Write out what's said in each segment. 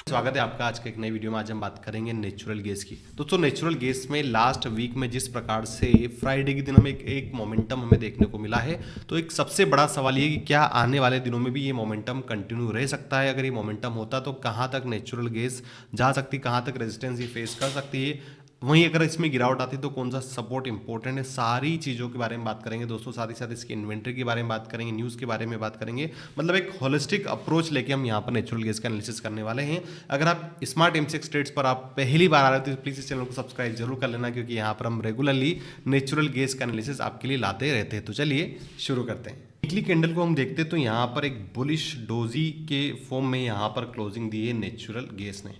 स्वागत है आपका आज के एक नई वीडियो में। आज हम बात करेंगे नेचुरल गैस की। दोस्तों नेचुरल गैस में लास्ट वीक में जिस प्रकार से फ्राइडे के दिन हमें एक मोमेंटम हमें देखने को मिला है, तो एक सबसे बड़ा सवाल ये कि क्या आने वाले दिनों में भी ये मोमेंटम कंटिन्यू रह सकता है। अगर ये मोमेंटम होता तो कहाँ तक नेचुरल गैस जा सकती, कहाँ तक रेजिस्टेंस ये फेस कर सकती है, वहीं अगर इसमें गिरावट आती तो कौन सा सपोर्ट इंपॉर्टेंट है, सारी चीज़ों के बारे में बात करेंगे दोस्तों। साथ ही साथ इसकी इन्वेंट्री के बारे में बात करेंगे, न्यूज़ के बारे में बात करेंगे। मतलब एक होलिस्टिक अप्रोच लेके हम यहाँ पर नेचुरल गैस का एनालिसिस करने वाले हैं। अगर आप स्मार्ट एमसीएक्स ट्रेड्स पर आप पहली बार आ रहे हो तो प्लीज़ इस चैनल को सब्सक्राइब जरूर कर लेना, क्योंकि यहाँ पर हम रेगुलरली नेचुरल गैस का एनालिसिस आपके लिए लाते रहते हैं। तो चलिए शुरू करते हैं। वीकली कैंडल को हम देखते हैं तो यहाँ पर एक बुलिश डोजी के फॉर्म में यहाँ पर क्लोजिंग दी है नेचुरल गैस ने,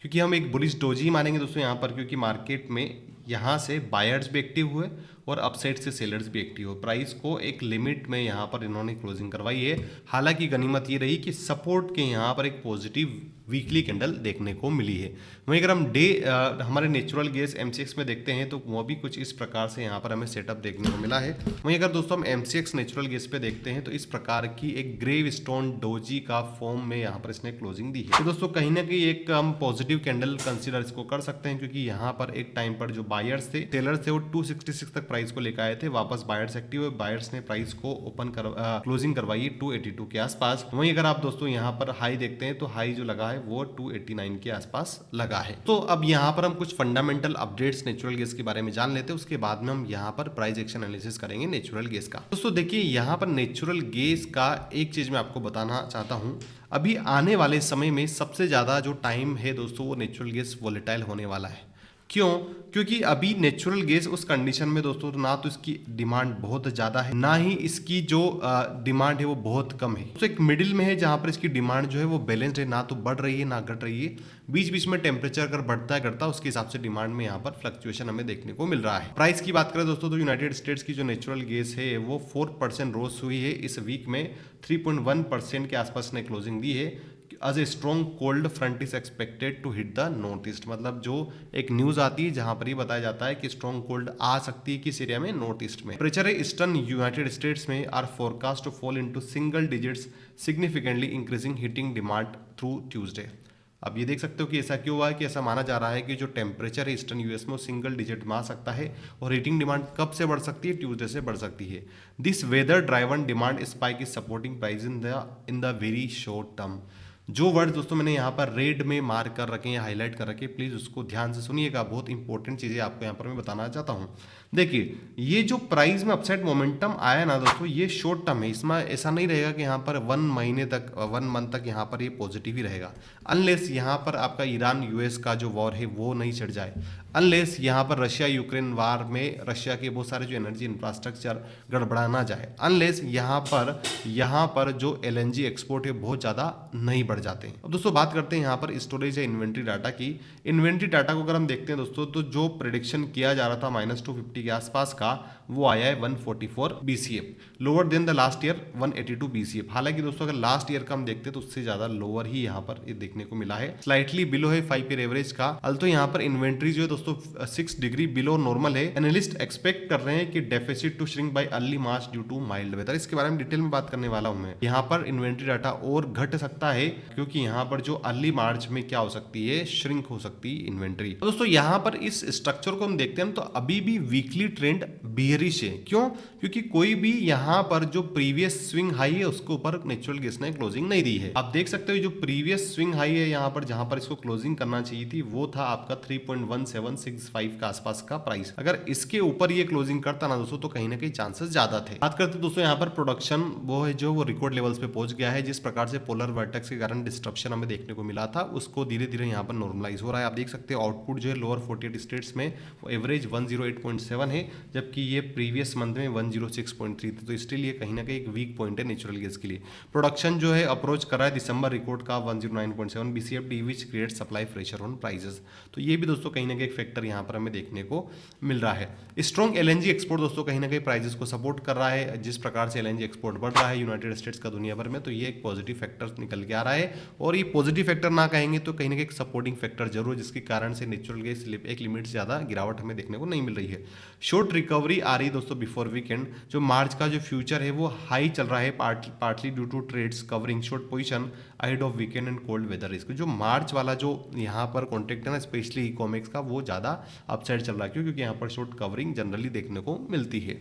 क्योंकि हम एक बुलिश डोजी मानेंगे दोस्तों यहाँ पर, क्योंकि मार्केट में यहाँ से बायर्स भी एक्टिव हुए और अपसाइड से सेलर्स भी एक्टिव हुए। प्राइस को एक लिमिट में यहाँ पर इन्होंने क्लोजिंग करवाई है। हालांकि गनीमत ये रही कि सपोर्ट के यहाँ पर एक पॉजिटिव वीकली कैंडल देखने को मिली है। वहीं अगर हम हमारे नेचुरल गैस एमसीएक्स में देखते हैं तो वो भी कुछ इस प्रकार से यहाँ पर हमें सेटअप देखने को मिला है। वहीं अगर दोस्तों हम एमसीएक्स नेचुरल गैस पे देखते हैं तो इस प्रकार की एक ग्रेव स्टोन डोजी का फॉर्म में यहाँ पर इसने क्लोजिंग दी है। तो दोस्तों कहीं ना कहीं एक हम पॉजिटिव कैंडल कंसिडर इसको कर सकते हैं, क्योंकि यहाँ पर एक टाइम पर जो बायर्स थे, सेलर्स थे, वो 266 तक प्राइस को लेकर आए थे। वापस बायर्स एक्टिव हुए, बायर्स ने प्राइस को क्लोजिंग करवाई 282 के आसपास। वहीं अगर आप दोस्तों यहाँ पर हाई देखते हैं तो हाई जो लगा है वो 289 के आसपास लगा है। तो अब यहाँ पर हम कुछ फंडामेंटल अपडेट्स नेचुरल गैस के बारे में जान लेते हैं, उसके बाद में हम यहाँ पर प्राइस एक्शन एनालिसिस करेंगे नेचुरल गैस का। दोस्तों देखिए यहाँ पर नेचुरल गैस का एक चीज मैं आपको बताना चाहता हूँ। अभी आने वाले समय में सबसे ज्यादा जो टाइम है दोस्तों वो नेचुरल गैस वोलेटाइल होने वाला है। क्यों? क्योंकि अभी नेचुरल गैस उस कंडीशन में दोस्तों ना तो इसकी डिमांड बहुत ज़्यादा है, ना ही इसकी जो डिमांड है वो बहुत कम है। तो एक मिडिल में है जहाँ पर इसकी डिमांड जो है वो बैलेंस्ड है, ना तो बढ़ रही है ना घट रही है। बीच बीच में टेम्परेचर अगर बढ़ता है घटता है उसके हिसाब से डिमांड में यहाँ पर फ्लक्चुएशन हमें देखने को मिल रहा है। प्राइस की बात करें दोस्तों तो यूनाइटेड स्टेट्स की जो नेचुरल गैस है वो 4% रोज हुई है इस वीक में। 3.1% के आसपास ने क्लोजिंग दी है। As a strong cold front is expected to hit the north east. मतलब जो एक न्यूज आती है जहां पर ये बताया जाता है कि स्ट्रॉन्ग कोल्ड आ सकती है किस एरिया में, नॉर्थ ईस्ट में। टेम्परेचर ईस्टर्न यूनाइटेड स्टेट्स में are forecast to fall into single digits, significantly increasing heating demand through Tuesday. अब ये देख सकते हो कि ऐसा क्यों हुआ है कि ऐसा माना जा रहा है कि जो टेम्परेचर है ईस्टर्न यूएस में सिंगल डिजिट में आ सकता है, और हीटिंग डिमांड कब से बढ़ सकती है? ट्यूसडे से बढ़ सकती है। This weather driven demand spike is supporting price in the very short term. जो वर्ड दोस्तों मैंने यहाँ पर रेड में मार्क कर रखे हैं, हाईलाइट कर रखे हैं, प्लीज उसको ध्यान से सुनिएगा। बहुत इंपॉर्टेंट चीजें आपको यहाँ पर मैं बताना चाहता हूँ। देखिए ये जो प्राइस में अपसाइड मोमेंटम आया ना दोस्तों, ये शॉर्ट टर्म है। इसमें ऐसा नहीं रहेगा कि यहाँ पर 1 मंथ तक यहाँ पर ये पॉजिटिव ही रहेगा, अनलेस यहाँ पर आपका ईरान यूएस का जो वॉर है वो नहीं छिड़ जाए, अनलेस यहाँ पर रशिया यूक्रेन वार में रशिया के बहुत सारे जो एनर्जी इंफ्रास्ट्रक्चर गड़बड़ा ना जाए, अनलेस यहाँ पर जो एलएनजी एक्सपोर्ट है बहुत ज़्यादा नहीं बढ़ जाते हैं। अब दोस्तों बात करते हैं यहाँ पर स्टोरेज या इन्वेंट्री डाटा की। इन्वेंट्री डाटा को अगर हम देखते हैं दोस्तों तो जो प्रेडिक्शन किया जा रहा था -250 के आसपास का, वो आया है 144 BCF, lower than the last year 182 BCF। हालांकि दोस्तों अगर लास्ट ईयर का हम देखते हैं तो उससे ज्यादा लोअर ही यहाँ पर ये देखने को मिला है, स्लाइटली बिलो है 5 ईयर एवरेज का। तो यहाँ पर इन्वेंट्री जो है दोस्तों 6 डिग्री बिलो नॉर्मल है। एनालिस्ट एक्सपेक्ट कर रहे हैं कि deficit to shrink by early March due to mild weather. इसके बारे में डिटेल में बात करने वाला हूं मैं। यहाँ पर इन्वेंट्री डाटा और घट सकता है, क्योंकि यहाँ पर जो अर्ली मार्च में क्या हो सकती है, श्रिंक हो सकती है इन्वेंट्री। तो दोस्तों यहाँ पर इस स्ट्रक्चर को हम देखते हैं तो अभी भी वीकली ट्रेंड बियरिश है। क्यों? क्योंकि कोई भी यहाँ पर जो प्रीवियस स्विंग हाई है उसके ऊपर नेचुरल गैस ने क्लोजिंग नहीं दी है। आप देख सकते हो जो प्रीवियस स्विंग हाई है यहाँ पर जहां पर इसको क्लोजिंग करना चाहिए थी वो था आपका 3.1765 का आसपास का प्राइस। अगर इसके ऊपर ये क्लोजिंग करता ना दोस्तों तो कहीं ना कहीं चांसेस ज्यादा थे। बात करते दोस्तों यहाँ पर प्रोडक्शन वो है जो वो रिकॉर्ड लेवल्स पे पहुंच गया है। जिस प्रकार से पोलर वर्टेक्स के कारण डिस्ट्रप्शन हमें देखने को मिला था उसको धीरे धीरे यहाँ पर नॉर्मलाइज हो रहा है। आप देख सकते हो आउटपुट जो है लोअर 48 स्टेट्स में वो एवरेज 108.7 है, जबकि ये प्रीवियस मंथ में 106.3 थे। तो स्टिल ये कहीं ना कहीं एक वीक पॉइंट है नेचुरल गैस के लिए। प्रोडक्शन जो है अप्रोच कर रहा है दिसंबर रिकॉर्ड का 109.7 BCFD, which create supply pressure on prices. तो ये भी दोस्तों कहीं ना कहीं एक फैक्टर यहाँ पर हमें देखने को मिल रहा है। स्ट्रॉन्ग एलएनजी एक्सपोर्ट दोस्तों कहीं ना कहीं प्राइसेस को सपोर्ट कर रहा है। जिस प्रकार से एलएनजी एक्सपोर्ट बढ़ रहा है यूनाइटेड स्टेट्स का दुनिया भर में, तो ये एक पॉजिटिव फैक्टर निकल के आ रहा है। और ये पॉजिटिव फैक्टर ना कहेंगे तो कहीं ना कहीं एक सपोर्टिंग फैक्टर जरूर, जिसके कारण से नेचुरल गैस एक लिमिट से ज्यादा गिरावट हमें देखने को नहीं मिल रही है। शॉर्ट रिकवरी आ रही है दोस्तों बिफोर वीकेंड। जो मार्च का जो फ्यूचर है वो हाई चल रहा है, partly due to trades covering short position ahead of weekend and cold weather risk. जो मार्च वाला जो यहाँ पर कॉन्ट्रैक्ट है ना, स्पेशली इकोमेक्स का, वो ज़्यादा अपसाइड चल रहा है। क्यों? क्योंकि यहाँ पर शॉर्ट कवरिंग जनरली देखने को मिलती है।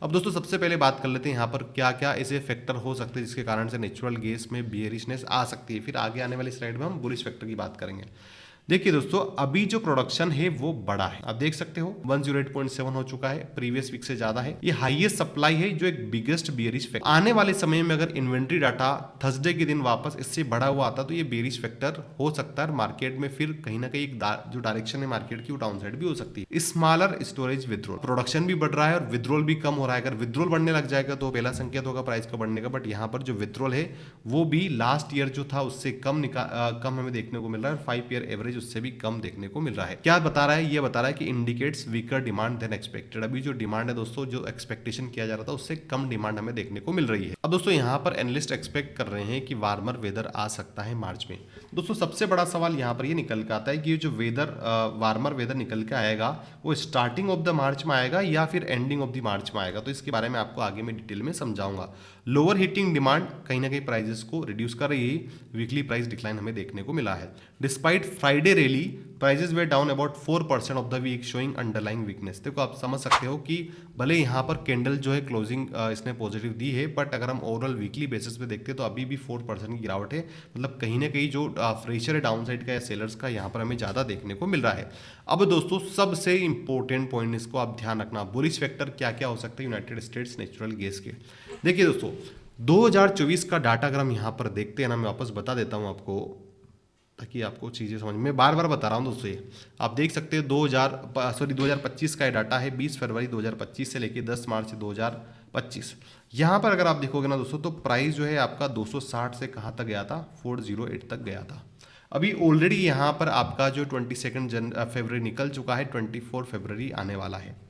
अब दोस्तों सबसे पहले बात कर लेते हैं यहाँ पर क्या क्या ऐसे फैक्टर हो सकते हैं जिसके कारण से नेचुरल गैस में बियरिशनेस आ सकती है। फिर आगे आने वाली स्लाइड में हम बुलिश फैक्टर की बात करेंगे। देखिए दोस्तों, अभी जो प्रोडक्शन है वो बड़ा है, आप देख सकते हो 108.7 हो चुका है, प्रीवियस वीक से ज्यादा है। ये हाईएस्ट सप्लाई है, जो एक बिगेस्ट बेयरिश फैक्टर। आने वाले समय में अगर इन्वेंट्री डाटा थर्सडे के दिन वापस इससे बढ़ा हुआ आता तो ये बेयरिश फैक्टर हो सकता है मार्केट में। फिर कहीं ना कहीं जो डायरेक्शन है मार्केट की वो डाउन साइड भी हो सकती है। स्मॉलर स्टोरेज विड्रॉल, प्रोडक्शन भी बढ़ रहा है और विड्रॉल भी कम हो रहा है। अगर विड्रॉल बढ़ने लग जाएगा तो पहला संकेत होगा प्राइस का बढ़ने का। बट यहाँ पर जो विड्रॉल है वो भी लास्ट ईयर जो था उससे कम हमें देखने को मिल रहा है। 5 ईयर एवरेज उससे भी कम देखने को मिल रहा है। क्या बता रहा है? ये बता रहा है कि indicates weaker demand then expected. अभी जो डिमांड है दोस्तों, जो एक्सपेक्टेशन किया जा रहा था उससे कम डिमांड हमें देखने को मिल रही है। अब दोस्तों यहाँ पर एनालिस्ट एक्सपेक्ट कर रहे हैं कि वार्मर वेदर आ सकता है मार्च में। दोस्तों सबसे बड़ा सवाल यहाँ पर ये निकल के आता है कि ये जो वेदर वार्मर वेदर निकल के आएगा वो स्टार्टिंग ऑफ द मार्च में आएगा या फिर एंडिंग ऑफ द मार्च में आएगा। तो इसके बारे में आपको आगे में डिटेल में समझाऊंगा। लोअर हीटिंग डिमांड कहीं ना कहीं प्राइजेस को रिड्यूस कर रही है, वीकली प्राइस डिक्लाइन हमें देखने को मिला है। Despite Friday rally prices way down about 4% off the week, showing underlying weakness. देखो आप समझ सकते हो कि भले यहाँ पर कैंडल जो है क्लोजिंग इसने पॉजिटिव दी है, बट अगर हम ओवरऑल वीकली बेसिस पे देखते हैं तो अभी भी 4% की गिरावट है। मतलब कहीं ना कहीं जो प्रेशर है डाउन साइड का या सेलर्स का यहाँ पर हमें ज़्यादा देखने को मिल रहा है। अब दोस्तों सबसे इंपॉर्टेंट पॉइंट, इसको आप ध्यान रखना, बुलिश फैक्टर क्या क्या हो सकते हैं यूनाइटेड स्टेट्स नेचुरल गैस के। देखिए दोस्तों 2024 का डाटा अगर हम यहाँ पर देखते हैं ना, मैं वापस बता देता हूँ आपको ताकि आपको चीज़ें समझ में, बार बार बता रहा हूँ दोस्तों। ये आप देख सकते हैं 2025 का डाटा है, 20 फरवरी 2025 से लेके 10 मार्च 2025। यहाँ पर अगर आप देखोगे ना दोस्तों, तो प्राइस जो है आपका 260 से कहाँ तक गया था? 408 तक गया था। अभी ऑलरेडी यहाँ पर आपका जो 22 फरवरी निकल चुका है, 24 फरवरी आने वाला है।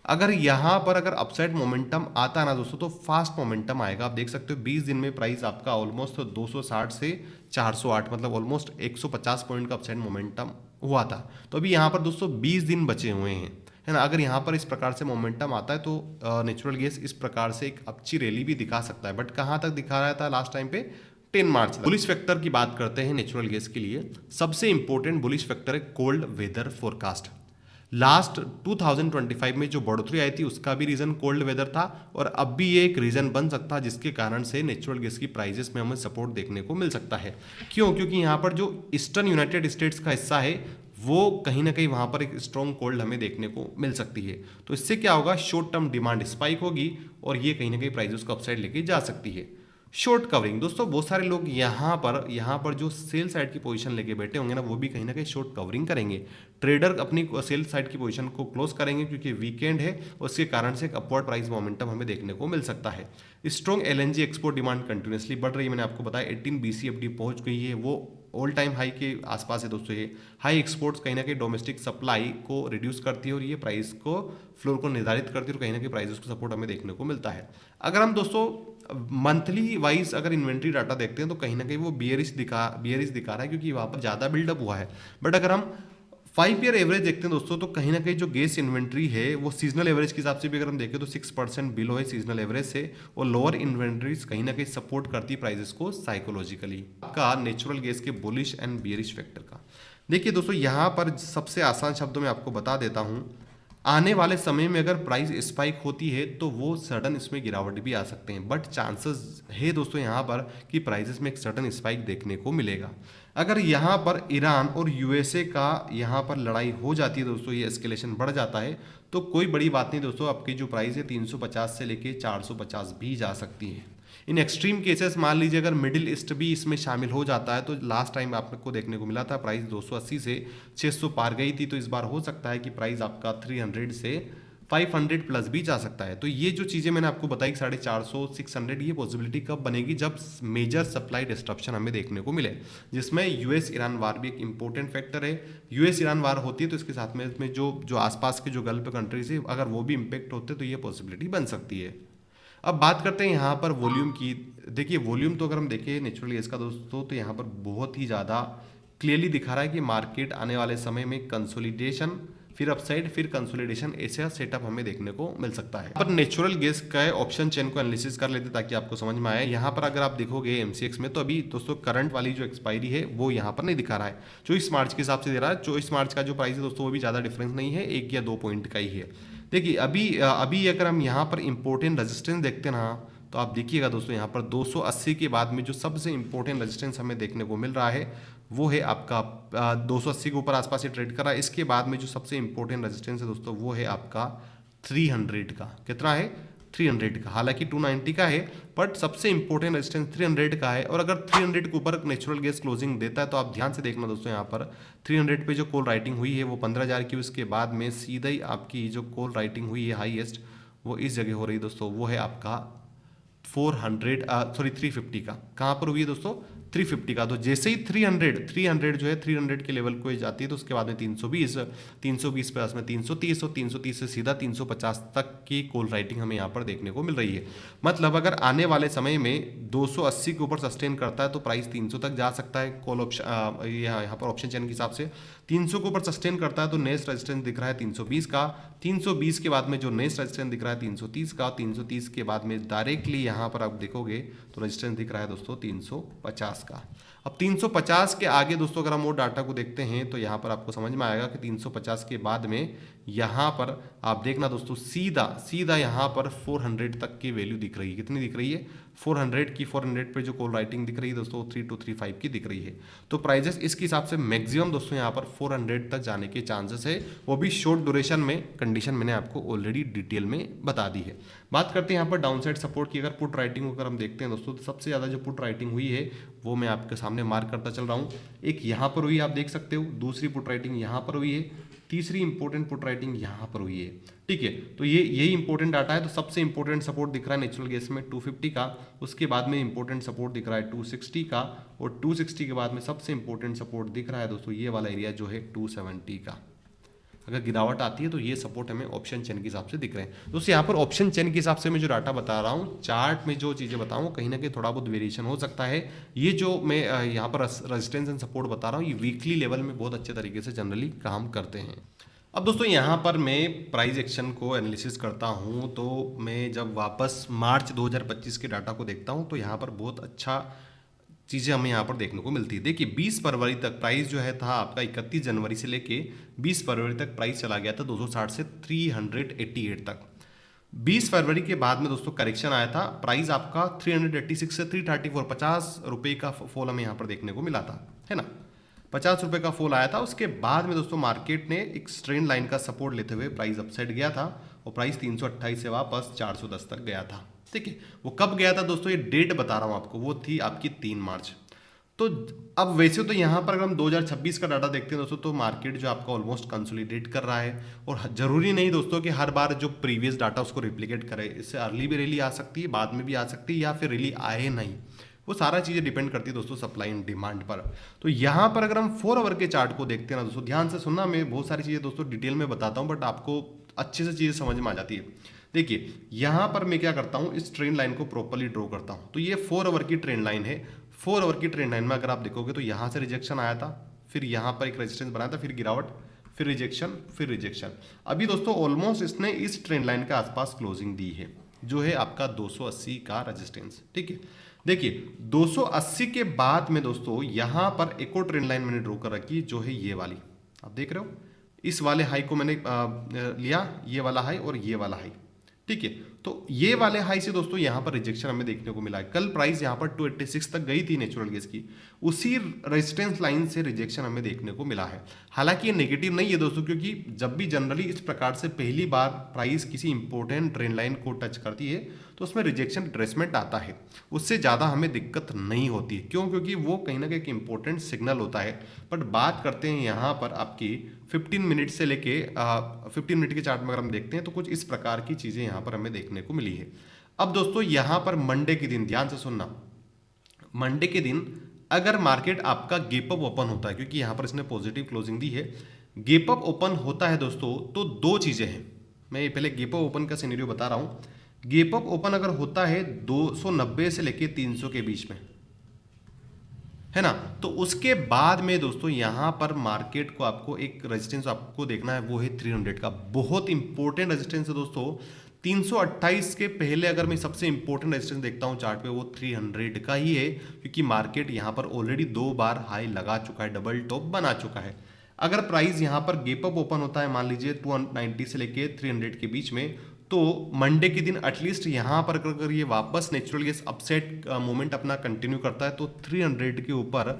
अगर यहाँ पर अगर अपसाइड मोमेंटम आता है ना दोस्तों, तो फास्ट मोमेंटम आएगा। आप देख सकते हो 20 दिन में प्राइस आपका ऑलमोस्ट 260 से 408, मतलब ऑलमोस्ट 150 पॉइंट का अपसाइड मोमेंटम हुआ था। तो अभी यहाँ पर दोस्तों 20 दिन बचे हुए हैं, है ना। अगर यहाँ पर इस प्रकार से मोमेंटम आता है तो नेचुरल गैस इस प्रकार से एक अच्छी रैली भी दिखा सकता है। बट कहाँ तक दिखा रहा था लास्ट टाइम पे? 10 मार्च। बुलिश फैक्टर की बात करते हैं नेचुरल गैस के लिए। सबसे इंपॉर्टेंट बुलिश फैक्टर है कोल्ड वेदर फोरकास्ट। लास्ट 2025 में जो बढ़ोतरी आई थी उसका भी रीजन कोल्ड वेदर था, और अब भी ये एक रीजन बन सकता है जिसके कारण से नेचुरल गैस की प्राइजेस में हमें सपोर्ट देखने को मिल सकता है। क्यों? क्योंकि यहाँ पर जो ईस्टर्न यूनाइटेड स्टेट्स का हिस्सा है वो कहीं ना कहीं वहाँ पर एक स्ट्रॉन्ग कोल्ड हमें देखने को मिल सकती है। तो इससे क्या होगा? शॉर्ट टर्म डिमांड स्पाइक होगी और ये कहीं ना कहीं प्राइजेस को अपसाइड लेके जा सकती है। शॉर्ट कवरिंग दोस्तों, बहुत सारे लोग यहाँ पर जो सेल साइड की पोजीशन लेके बैठे होंगे ना, वो भी कहीं ना कहीं शॉर्ट कवरिंग करेंगे। ट्रेडर अपनी सेल साइड की पोजीशन को क्लोज करेंगे क्योंकि वीकेंड है, उसके कारण से एक अपवर्ड प्राइस मोमेंटम हमें देखने को मिल सकता है। Strong LNG export demand continuously बढ़ रही है। मैंने आपको बताया 18 BCFD पहुंच गई है, वो ऑल टाइम हाई के आसपास है दोस्तों। ये हाई एक्सपोर्ट्स कहीं ना कहीं डोमेस्टिक सप्लाई को रिड्यूस करती है और ये प्राइस को फ्लोर को निर्धारित करती है और कहीं ना कहीं प्राइसेस को सपोर्ट हमें देखने को मिलता है। अगर हम दोस्तों मंथली वाइज अगर इन्वेंट्री डाटा देखते हैं तो कहीं ना कहीं वो बियरिश दिखा रहा है क्योंकि वहाँ पर ज़्यादा बिल्डअप हुआ है। बट अगर हम 5 ईयर एवरेज देखते हैं दोस्तों, तो कहीं ना कहीं जो गैस इन्वेंट्री है वो सीजनल एवरेज के हिसाब से भी अगर हम देखें तो 6% बिलो है सीजनल एवरेज से, और लोअर इन्वेंट्रीज कहीं ना कहीं सपोर्ट करती है प्राइसेस को साइकोलॉजिकली। का नेचुरल गैस के बुलिश एंड बियरिश फैक्टर का देखिए दोस्तों, यहाँ पर सबसे आसान शब्दों में आपको बता देता हूँ। आने वाले समय में अगर प्राइस स्पाइक होती है तो वो सडन इसमें गिरावट भी आ सकते हैं, बट चांसेस है दोस्तों यहाँ पर कि प्राइसेस में एक सडन स्पाइक देखने को मिलेगा। अगर यहाँ पर ईरान और यूएसए का यहाँ पर लड़ाई हो जाती है दोस्तों, ये एस्केलेशन बढ़ जाता है, तो कोई बड़ी बात नहीं दोस्तों, आपकी जो प्राइस है 350 से लेके 450 भी जा सकती है। इन एक्सट्रीम केसेस मान लीजिए अगर मिडिल ईस्ट भी इसमें शामिल हो जाता है, तो लास्ट टाइम आपको देखने को मिला था प्राइस 280 से 600 पार गई थी, तो इस बार हो सकता है कि प्राइस आपका 300 से 500 प्लस भी जा सकता है। तो ये जो चीज़ें मैंने आपको बताई 450 600, ये पॉसिबिलिटी कब बनेगी? जब मेजर सप्लाई डिस्ट्रप्शन हमें देखने को मिले, जिसमें यूएस ईरान वार भी एक इंपॉर्टेंट फैक्टर है। यूएस ईरान वार होती है तो इसके साथ में इसमें जो आसपास के जो गल्फ कंट्रीज है अगर वो भी इम्पेक्ट होते तो ये पॉसिबिलिटी बन सकती है। अब बात करते हैं यहाँ पर वॉल्यूम की। देखिए वॉल्यूम तो अगर हम देखें नेचुरल गैस का दोस्तों, तो यहाँ पर बहुत ही ज़्यादा क्लियरली दिखा रहा है कि मार्केट आने वाले समय में कंसोलिडेशन फिर अपसाइड, फिर कंसोलिडेशन, ऐसा सेटअप हमें देखने को मिल सकता है। पर नेचुरल गैस का ऑप्शन चेन को एनालिसिस कर लेते ताकि आपको समझ में आए। यहाँ पर अगर आप देखोगे एमसीएक्स में, तो अभी दोस्तों करंट वाली जो एक्सपायरी है वो यहाँ पर नहीं दिखा रहा है, 24 मार्च के हिसाब से दे रहा है। 24 मार्च का जो प्राइस है दोस्तों वो भी ज़्यादा डिफरेंस नहीं है, 1 या 2 पॉइंट का ही है। देखिए अभी अगर हम यहाँ पर इंपॉर्टेंट रेजिस्टेंस देखते ना, तो आप देखिएगा दोस्तों यहाँ पर 280 के बाद में जो सबसे इंपॉर्टेंट रेजिस्टेंस हमें देखने को मिल रहा है वो है आपका 280 के ऊपर आसपास ही ट्रेड कर रहा है। इसके बाद में जो सबसे इंपॉर्टेंट रेजिस्टेंस है दोस्तों वो है आपका 300 का। कितना है? 300 का। हालांकि 290 का है, बट सबसे इंपॉर्टेंट रेजिस्टेंस 300 का है। और अगर 300 के ऊपर नेचुरल गैस क्लोजिंग देता है तो आप ध्यान से देखना दोस्तों, यहाँ पर 300 पे जो कॉल राइटिंग हुई है वो 15,000 की, उसके बाद में सीधा ही आपकी जो कॉल राइटिंग हुई है हाईएस्ट वो इस जगह हो रही है दोस्तों, वो है आपका 350 का। कहाँ पर हुई है दोस्तों? 350 का। तो जैसे ही 300 जो है 300 के लेवल को जाती है तो उसके बाद में 320 प्लस में 330 और 330 से सीधा 350 तक की कॉल राइटिंग हमें यहाँ पर देखने को मिल रही है। मतलब अगर आने वाले समय में 280 के ऊपर सस्टेन करता है तो प्राइस 300 तक जा सकता है। कॉल ऑप्शन यहाँ पर ऑप्शन चेन के हिसाब से 300 के ऊपर सस्टेन करता है तो नेक्स्ट रेजिस्टेंस दिख रहा है 320 का। 320 के बाद में जो नेक्स्ट रेजिस्टेंस दिख रहा है 330 का। 330 के बाद में डायरेक्टली यहाँ पर आप देखोगे तो रेजिस्टेंस दिख रहा है दोस्तों 350 का। अब 350 के आगे दोस्तों अगर हम वो डाटा को देखते हैं तो यहाँ पर आपको समझ में आएगा कि 350 के बाद में यहाँ पर आप देखना दोस्तों सीधा यहाँ पर 400 तक की वैल्यू दिख रही है। कितनी दिख रही है? 400 की। 400 पे जो कॉल राइटिंग दिख रही है दोस्तों 3235 की दिख रही है। तो प्राइजेस इसके हिसाब से मैक्सिमम दोस्तों यहाँ पर 400 तक जाने के चांसेस है, वो भी शॉर्ट ड्यूरेशन में। कंडीशन मैंने आपको ऑलरेडी डिटेल में बता दी है। बात करते हैं यहाँ पर डाउनसाइड सपोर्ट की। अगर पुट राइटिंग अगर हम देखते हैं दोस्तों तो सबसे ज़्यादा जो पुट राइटिंग हुई है वो मैं आपके सामने मार्क करता चल रहा हूँ। एक यहाँ पर हुई, आप देख सकते हो। दूसरी पुट राइटिंग यहाँ पर हुई है। तीसरी इंपॉर्टेंट पुट राइटिंग यहाँ पर हुई है। ठीक है, तो यही इंपॉर्टेंट डाटा है। तो सबसे इंपॉर्टेंट सपोर्ट दिख रहा है नेचुरल गैस में 250 का। उसके बाद में इंपॉर्टेंट सपोर्ट दिख रहा है 260 का। और 260 के बाद में सबसे इंपॉर्टेंट सपोर्ट दिख रहा है दोस्तों ये वाला एरिया जो है 270 का। अगर गिरावट आती है तो ये सपोर्ट हमें ऑप्शन चेन के हिसाब से दिख रहे हैं दोस्तों। यहाँ पर ऑप्शन चेन के हिसाब से मैं जो डाटा बता रहा हूँ, चार्ट में जो चीज़ें बताऊँ कहीं ना कहीं थोड़ा बहुत वेरिएशन हो सकता है। ये जो मैं यहाँ पर रेजिस्टेंस एंड सपोर्ट बता रहा हूँ ये वीकली लेवल में बहुत अच्छे तरीके से जनरली काम करते हैं। अब दोस्तों यहाँ पर मैं प्राइस एक्शन को एनालिसिस करता हूँ तो मैं जब वापस मार्च 2025 के डाटा को देखता हूँ तो यहाँ पर बहुत अच्छा चीज़ें हमें यहाँ पर देखने को मिलती है। देखिए 20 फरवरी तक प्राइस जो है था आपका 31 जनवरी से लेके 20 फरवरी तक प्राइस चला गया था 260 से 388 तक। 20 फरवरी के बाद में दोस्तों करेक्शन आया था, प्राइस आपका 386 से 334, 50 रुपये का फॉल हमें यहाँ पर देखने को मिला था, है ना। 50 रुपये का फॉल आया था। उसके बाद में दोस्तों मार्केट ने एक स्ट्रेन लाइन का सपोर्ट लेते हुए प्राइस अपसाइड गया था और प्राइस 328 से वापस 410 तक गया था। ठीक है, वो कब गया था दोस्तों, ये डेट बता रहा हूँ आपको, वो थी आपकी 3 मार्च। तो अब वैसे तो यहाँ पर अगर हम 2026 का डाटा देखते हैं दोस्तों तो मार्केट जो आपका ऑलमोस्ट कंसोलिडेट कर रहा है। और जरूरी नहीं दोस्तों कि हर बार जो प्रीवियस डाटा उसको रिप्लिकेट करे। इससे अर्ली भी रैली आ सकती है, बाद में भी आ सकती है, या फिर रैली आए नहीं। वो सारा चीज़ें डिपेंड करती है दोस्तों सप्लाई एंड डिमांड पर। तो यहाँ पर अगर हम 4 आवर के चार्ट को देखते हैं ना दोस्तों, ध्यान से सुनना, मैं बहुत सारी चीज़ें दोस्तों डिटेल में बताता हूँ बट आपको अच्छे से चीज़ें समझ में आ जाती है। देखिए यहाँ पर मैं क्या करता हूँ, इस ट्रेंड लाइन को प्रॉपर्ली ड्रॉ करता हूँ। तो ये 4 आवर की ट्रेंड लाइन है। 4 आवर की ट्रेंड लाइन में अगर आप देखोगे तो यहाँ से रिजेक्शन आया था, फिर यहाँ पर एक रेजिस्टेंस बनाया था, फिर गिरावट, फिर रिजेक्शन, फिर रिजेक्शन। अभी दोस्तों ऑलमोस्ट इसने इस ट्रेंड लाइन के आसपास क्लोजिंग दी है जो है आपका 280 का रेजिस्टेंस। ठीक है, देखिए 280 के बाद में दोस्तों यहाँ पर एक और ट्रेंड लाइन मैंने ड्रॉ कर रखी जो है ये वाली, आप देख रहे हो। इस वाले हाई को मैंने लिया, ये वाला हाई और ये वाला हाई। ठीक है, तो ये वाले हाई से दोस्तों यहाँ पर रिजेक्शन हमें देखने को मिला है। कल प्राइस यहाँ पर 286 तक गई थी नेचुरल गैस की, उसी रेजिस्टेंस लाइन से रिजेक्शन हमें देखने को मिला है। हालांकि ये नेगेटिव नहीं है दोस्तों, क्योंकि जब भी जनरली इस प्रकार से पहली बार प्राइस किसी इंपॉर्टेंट ट्रेंड लाइन को टच करती है तो उसमें रिजेक्शन रिट्रेसमेंट आता है, उससे ज़्यादा हमें दिक्कत नहीं होती है। क्यों? क्योंकि वो कहीं ना कहीं एक इंपॉर्टेंट सिग्नल होता है। बट बात करते हैं यहाँ पर आपकी 15 मिनट से लेके 15 मिनट के चार्ट में अगर हम देखते हैं तो कुछ इस प्रकार की चीज़ें यहाँ पर हमें देखने को मिली है। अब दोस्तों यहाँ पर मंडे के दिन ध्यान से सुनना, मंडे के दिन अगर मार्केट आपका गैप अप ओपन होता है, क्योंकि यहाँ पर इसने पॉजिटिव क्लोजिंग दी है, गैप अप ओपन होता है दोस्तों तो दो चीज़ें हैं। मैं पहले गैप अप ओपन का सिनेरियो बता रहा हूँ। गैप अप ओपन अगर होता है 290 से लेके 300 के बीच में, है ना। तो उसके बाद में दोस्तों यहाँ पर मार्केट को आपको एक रेजिस्टेंस आपको देखना है, वो है 300 का, बहुत इंपॉर्टेंट रेजिस्टेंस है दोस्तों। 328 के पहले अगर मैं सबसे इंपॉर्टेंट रेजिस्टेंस देखता हूँ चार्ट पे, वो 300 का ही है, क्योंकि मार्केट यहाँ पर ऑलरेडी 2 बार हाई लगा चुका है, डबल टॉप बना चुका है। अगर प्राइस यहाँ पर गेप अप ओपन होता है, मान लीजिए 290 से लेके 300 के बीच में, तो मंडे के दिन एटलीस्ट यहाँ पर अगर ये वापस नेचुरल गैस अपसेट मूवमेंट अपना कंटिन्यू करता है, तो 300 के ऊपर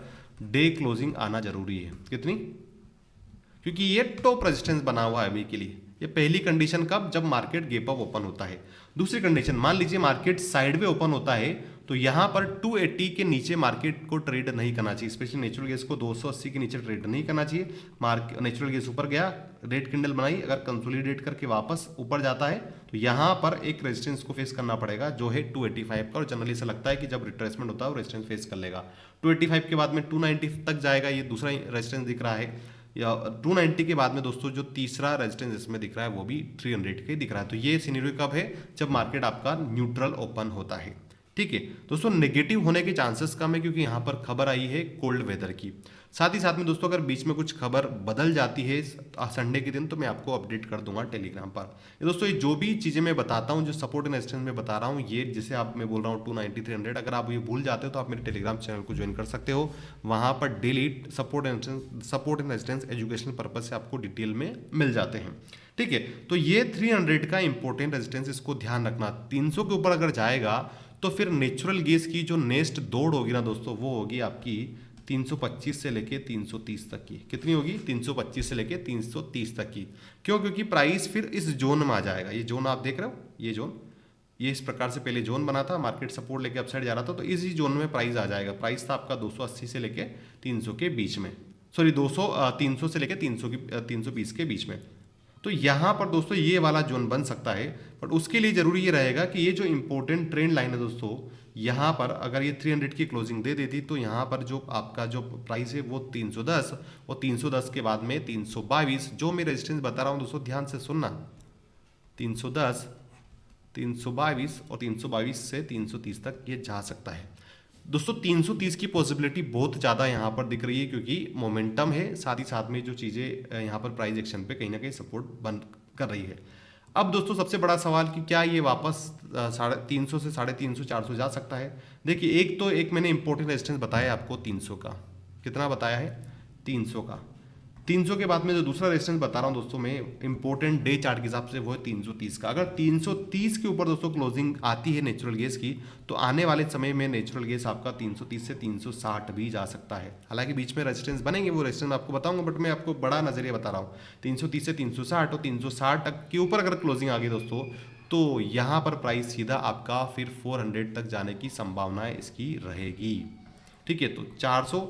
डे क्लोजिंग आना जरूरी है। कितनी? क्योंकि ये टॉप रेजिस्टेंस बना हुआ है अभी के लिए। ये पहली कंडीशन कब? जब मार्केट गेप अप ओपन होता है। दूसरी कंडीशन, मान लीजिए मार्केट साइडवे ओपन होता है, तो यहां पर 280 के नीचे मार्केट को ट्रेड नहीं करना चाहिए, स्पेशली नेचुरल गैस को 280 के नीचे ट्रेड नहीं करना चाहिए। नेचुरल गैस ऊपर गया, रेड कैंडल बनाई, अगर कंसोलिडेट करके वापस ऊपर जाता है, तो यहां पर एक रेजिस्टेंस को फेस करना पड़ेगा, जो है 285 का। और जनरली ऐसा लगता है कि जब रिट्रेसमेंट होता है वो रेजिस्टेंस फेस कर लेगा। 285 के बाद में 290 तक जाएगा, ये दूसरा रेजिस्टेंस दिख रहा है। या 290 के बाद में दोस्तों जो तीसरा रेजिस्टेंस इसमें दिख रहा है, वो भी 300 के दिख रहा है। तो ये सिनेरियो कब है? जब मार्केट आपका न्यूट्रल ओपन होता है। ठीक है दोस्तों, नेगेटिव होने के चांसेस कम है, क्योंकि यहाँ पर खबर आई है कोल्ड वेदर की। साथ ही साथ में दोस्तों, अगर बीच में कुछ खबर बदल जाती है संडे के दिन, तो मैं आपको अपडेट कर दूंगा टेलीग्राम पर। ये दोस्तों, ये जो भी चीज़ें मैं बताता हूँ, जो सपोर्ट एंड रेजिस्टेंस में बता रहा हूँ, ये जिसे आप मैं बोल रहा हूँ 290 300, अगर आप ये भूल जाते हो तो आप मेरे टेलीग्राम चैनल को ज्वाइन कर सकते हो। वहाँ पर daily support and resistance educational purpose से आपको डिटेल में मिल जाते हैं। ठीक है, तो ये 300 का इंपॉर्टेंट रेजिस्टेंस, इसको ध्यान रखना। 300 के ऊपर अगर जाएगा, तो फिर नेचुरल गैस की जो नेक्स्ट दौड़ होगी ना दोस्तों, वो होगी आपकी 325 से लेके 330 तक की। कितनी होगी? 325 से लेके 330 तक की। क्यों? क्योंकि प्राइस फिर इस जोन में आ जाएगा। ये जोन आप देख रहे हो, ये जोन, ये इस प्रकार से पहले जोन बना था, मार्केट सपोर्ट लेके अपसाइड जा रहा था, तो इसी जोन में प्राइस आ जाएगा। प्राइस था आपका 280 से लेके 300 के बीच में, सॉरी 300 से लेके 320 के बीच में। तो यहाँ पर दोस्तों ये वाला जोन बन सकता है, बट उसके लिए जरूरी ये रहेगा कि ये जो इंपॉर्टेंट ट्रेंड लाइन है दोस्तों, यहाँ पर अगर ये 300 की क्लोजिंग दे देती, तो यहाँ पर जो आपका जो प्राइस है वो 310, और 310 के बाद में 322, जो मैं रेजिस्टेंस बता रहा हूँ दोस्तों, ध्यान से सुनना, 310, 322 और 322 से 330 तक ये जा सकता है दोस्तों। 330 की पॉसिबिलिटी बहुत ज़्यादा यहाँ पर दिख रही है, क्योंकि मोमेंटम है, साथ ही साथ में जो चीज़ें यहाँ पर प्राइस एक्शन पे कहीं ना कहीं सपोर्ट बन कर रही है। अब दोस्तों सबसे बड़ा सवाल कि क्या ये वापस 350 से 350 400 जा सकता है? देखिए, एक मैंने इंपॉर्टेंट रेजिस्टेंस बताया आपको 300 का। कितना बताया है? 300 का। 300 के बाद में जो दूसरा रेजिस्टेंस बता रहा हूँ दोस्तों मैं, इंपॉर्टेंट डे चार्ट के हिसाब से, वो है 330 का। अगर 330 के ऊपर दोस्तों क्लोजिंग आती है नेचुरल गैस की, तो आने वाले समय में नेचुरल गैस आपका 330 से 360 भी जा सकता है। हालांकि बीच में रेजिस्टेंस बनेंगे, वो रेजिस्टेंस आपको बताऊंगा, बट मैं आपको बड़ा नजरिया बता रहा हूँ। 330 से 360 और 360 तक के ऊपर अगर क्लोजिंग आ गई दोस्तों, तो यहाँ पर प्राइस सीधा आपका फिर 400 तक जाने की संभावना इसकी रहेगी। ठीक है, तो 400,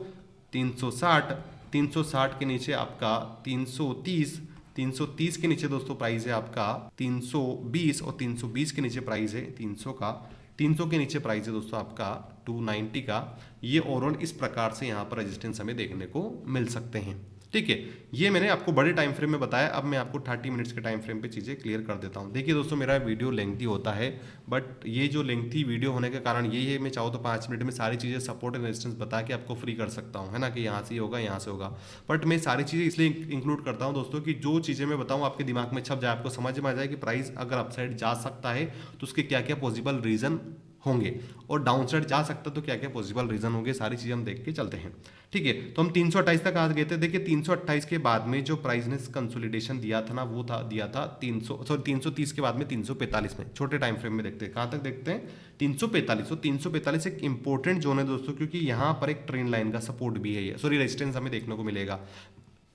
360, 360 के नीचे आपका 330, 330 के नीचे दोस्तों प्राइस है आपका 320, और 320 के नीचे प्राइस है 300 का। 300 के नीचे प्राइस है दोस्तों आपका 290 का। ये ओवरऑल इस प्रकार से यहाँ पर रेजिस्टेंस हमें देखने को मिल सकते हैं। ठीक है, ये मैंने आपको बड़े टाइम फ्रेम में बताया। अब मैं आपको 30 मिनट्स के टाइम फ्रेम पे चीज़ें क्लियर कर देता हूँ। देखिए दोस्तों, मेरा वीडियो लेंथी होता है, बट ये जो लेंथी वीडियो होने का कारण यही है, मैं चाहूँ तो 5 मिनट में सारी चीज़ें सपोर्ट एंड रेजिस्टेंस बता के आपको फ्री कर सकता हूँ, है ना, कि यहाँ से होगा, यहाँ से होगा। बट मैं सारी चीज़ें इसलिए इंक्लूड करता हूँ दोस्तों, कि जो चीज़ें मैं बताऊँ आपके दिमाग में छप जाए, आपको समझ में आ जाए कि प्राइस अगर अपसाइड जा सकता है तो उसके क्या क्या पॉसिबल रीज़न होंगे, और डाउन साइड जा सकता तो क्या क्या पॉसिबल रीजन होंगे, सारी चीजें हम देख के चलते हैं। ठीक है, तो हम 328 तक आ गए थे। देखिए 328 के बाद में जो प्राइस ने कंसोलिडेशन दिया था ना, वो दिया था 330 के बाद में 345 में। छोटे टाइम फ्रेम में देखते हैं, कहां तक देखते हैं? 345। तो 345 एक इंपॉर्टेंट जोन है दोस्तों, क्योंकि यहां पर एक ट्रेंड लाइन का सपोर्ट भी है, सॉरी रेजिस्टेंस हमें देखने को मिलेगा।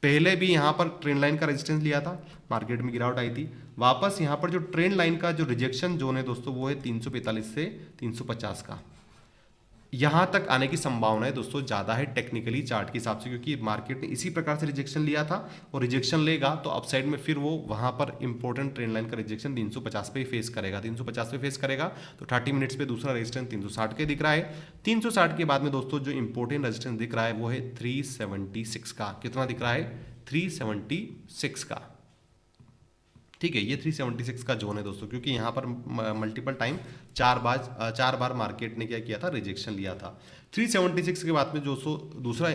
पहले भी यहाँ पर ट्रेंड लाइन का रेजिस्टेंस लिया था, मार्केट में गिरावट आई थी। वापस यहाँ पर जो ट्रेंड लाइन का जो रिजेक्शन जोन है दोस्तों, वो है 345 से 350 का। यहाँ तक आने की संभावना है दोस्तों ज़्यादा है टेक्निकली चार्ट के हिसाब से, क्योंकि मार्केट ने इसी प्रकार से रिजेक्शन लिया था, और रिजेक्शन लेगा तो अपसाइड में फिर वो वहाँ पर इंपॉर्टेंट ट्रेंड लाइन का रिजेक्शन 350 पे ही फेस करेगा। 350 पे फेस करेगा तो 30 मिनट्स पे दूसरा रेजिस्टेंस 360 के दिख रहा है। 360 के बाद में दोस्तों जो इंपॉर्टेंट रेजिस्टेंस दिख रहा है वो है 376 का। कितना दिख रहा है? 376 का। ठीक है, ये 376 का जोन है दोस्तों, क्योंकि यहाँ पर मल्टीपल टाइम 4 बार मार्केट ने क्या किया था, रिजेक्शन लिया था। 376 के बाद में जो दूसरा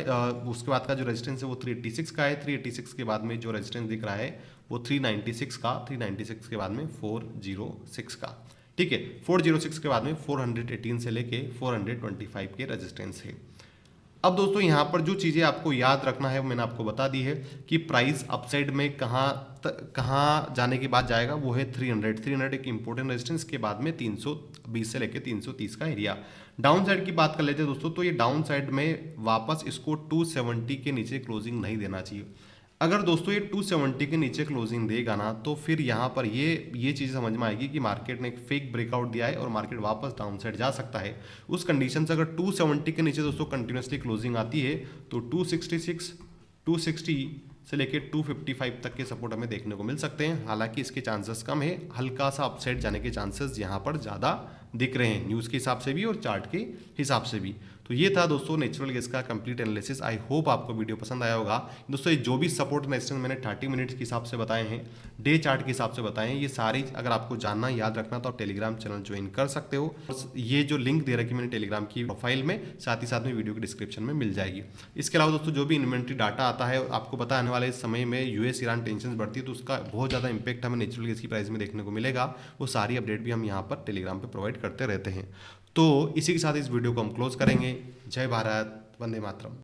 उसके बाद का जो रेजिस्टेंस है वो 386 का है। 386 के बाद में जो रेजिस्टेंस दिख रहा है वो 396 का, 396 के बाद में 406 का। ठीक है, 406 के बाद में 418 से लेके 425 के रेजिस्टेंस है। अब दोस्तों यहाँ पर जो चीज़ें आपको याद रखना है वो मैंने आपको बता दी है कि प्राइस अपसाइड में कहाँ जाने के बाद जाएगा, वो है 300 एक इंपॉर्टेंट रेजिस्टेंस के बाद में 320 से लेकर 330 का एरिया। डाउन साइड की बात कर लेते हैं दोस्तों, तो ये डाउन साइड में वापस इसको 270 के नीचे क्लोजिंग नहीं देना चाहिए। अगर दोस्तों ये 270 के नीचे क्लोजिंग देगा ना, तो फिर यहाँ पर ये चीज़ समझ में आएगी कि मार्केट ने एक फेक ब्रेकआउट दिया है और मार्केट वापस डाउन साइड जा सकता है। उस कंडीशन से अगर 270 के नीचे दोस्तों कंटिन्यूसली क्लोजिंग आती है तो 266, 260 से लेके 255 तक के सपोर्ट हमें देखने को मिल सकते हैं। हालांकि इसके चांसेस कम है, हल्का सा अपसाइड जाने के चांसेस यहाँ पर ज़्यादा दिख रहे हैं, न्यूज़ के हिसाब से भी और चार्ट के हिसाब से भी। तो ये था दोस्तों नेचुरल गैस का कंप्लीट एनालिसिस। आई होप आपको वीडियो पसंद आया होगा दोस्तों। ये जो भी सपोर्ट रेजिस्टेंस मैंने 30 मिनट्स के हिसाब से बताए हैं, डे चार्ट के हिसाब से बताए हैं, ये सारी अगर आपको जानना याद रखना तो आप टेलीग्राम चैनल ज्वाइन कर सकते हो। ये जो लिंक दे रखी मैंने टेलीग्राम की प्रोफाइल में, साथ ही साथ में वीडियो के डिस्क्रिप्शन में मिल जाएगी। इसके अलावा दोस्तों जो भी इन्वेंट्री डाटा आता है, आपको पता आने वाले समय में यूएस ईरान टेंशन बढ़ती है तो उसका बहुत ज़्यादा इंपैक्ट हमें नेचुरल गैस की प्राइस में देखने को मिलेगा। वो सारी अपडेट भी हम यहाँ पर टेलीग्राम पर प्रोवाइड करते रहते हैं। तो इसी के साथ इस वीडियो को हम क्लोज करेंगे। जय भारत, वंदे मातरम।